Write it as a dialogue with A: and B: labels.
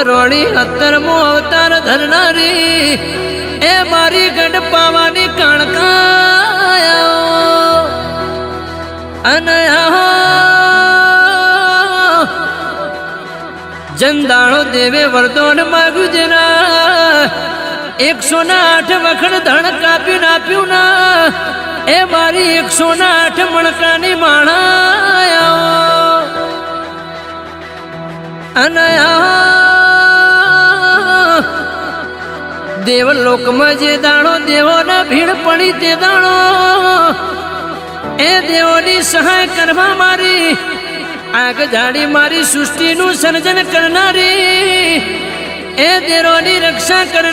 A: રોણી 17મો અવતાર ધરનારી એ મારી ગઢ પાવાની કાણકાયા અને જંદાળો દેવે વરદોન માગ્યું જેના 108 વખત ધણ કાપી નાપ્યું ના એ મારી 108 મણકાની માણાયા અને દેવલોકમાં જે દાણો દેવોના ભીડ પડી તે દાણો એ દેવોની સહાય કરવા મારી આગ જાડી મારી સૃષ્ટિનું સર્જન કરનારી એ દેવોની રક્ષા કરનાર